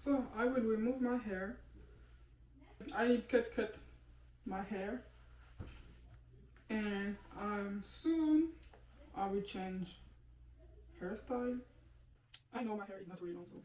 So I will remove my hair. I cut my hair, and soon I will change hairstyle. I know my hair is not really long, so.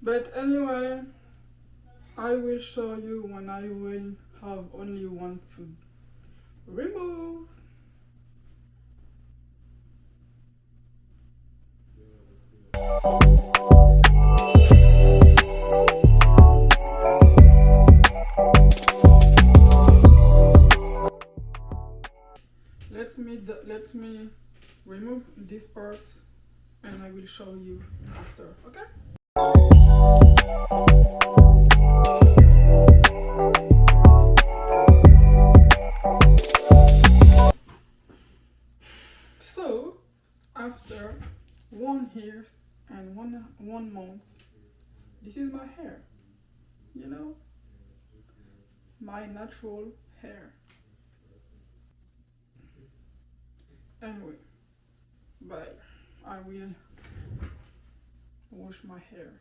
But anyway, I will show you when I will have only one to remove. Let me remove this part and I will show you after, okay? So after 1 year and one month, this is my hair, you know, my natural hair. Anyway, bye. I will wash my hair.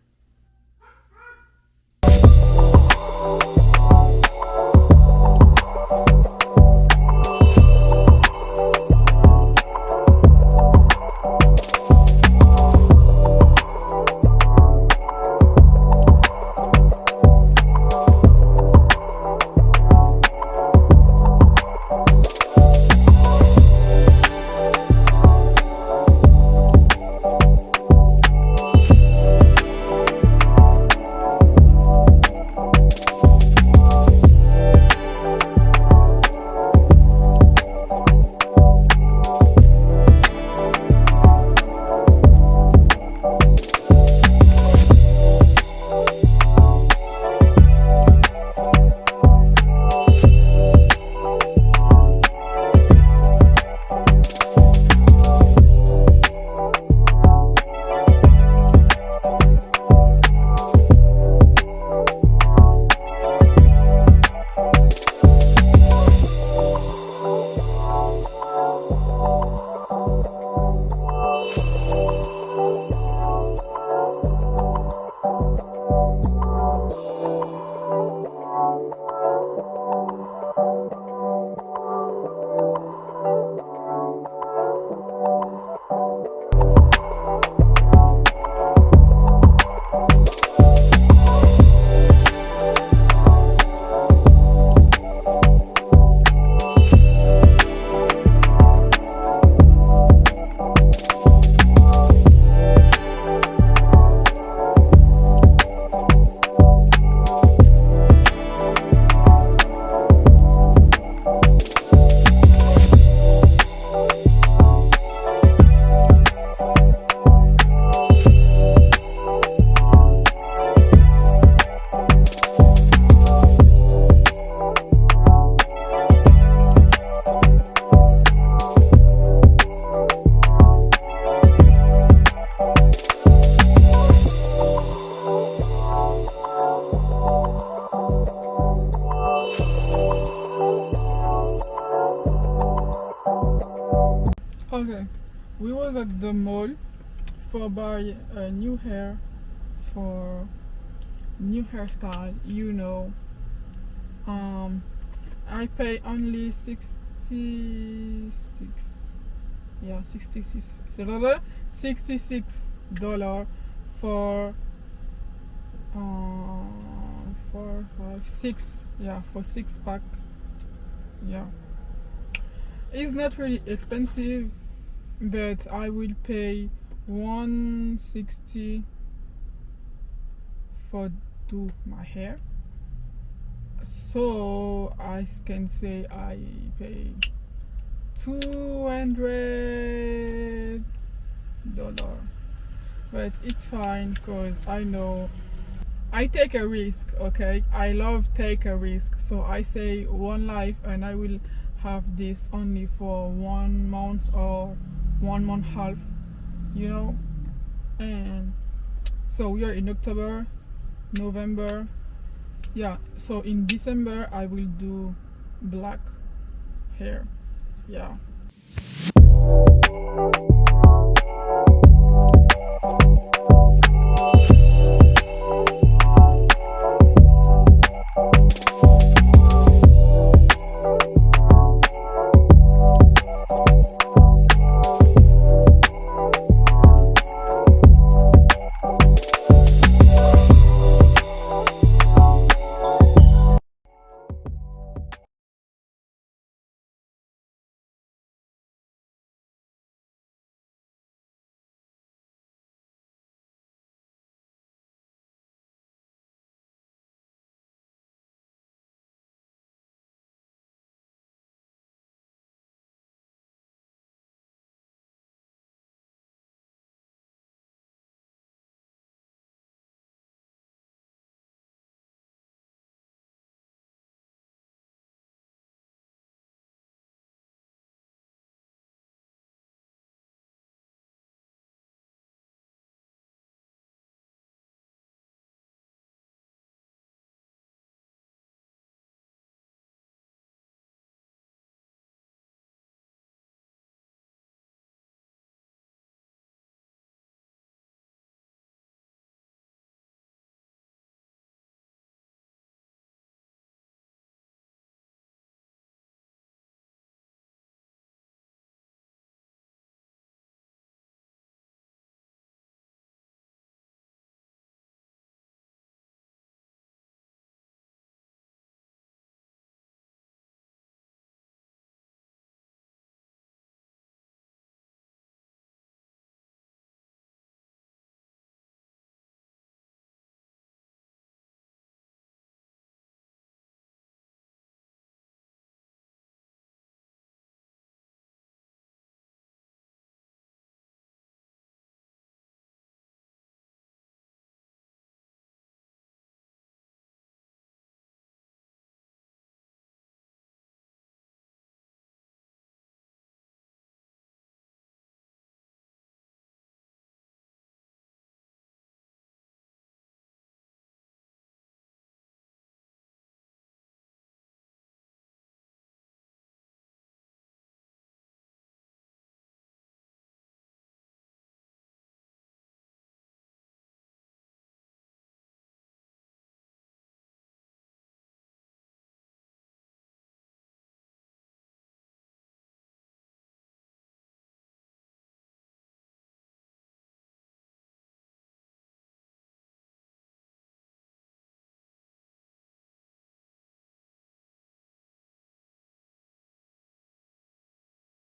Okay, we was at the mall for buy a new hair for new hairstyle, you know. I pay only 66, yeah, $66 for 4, 5, 6, yeah, for 6 pack. Yeah, it's not really expensive, but I will pay $160 for do my hair. So I can say I pay $200, but it's fine because I know I take a risk, okay? I love take a risk. So I say one life and I will have this only for 1 month or 1 month half, you know? And so we are in October, November. Yeah, so in December I will do black hair. Yeah.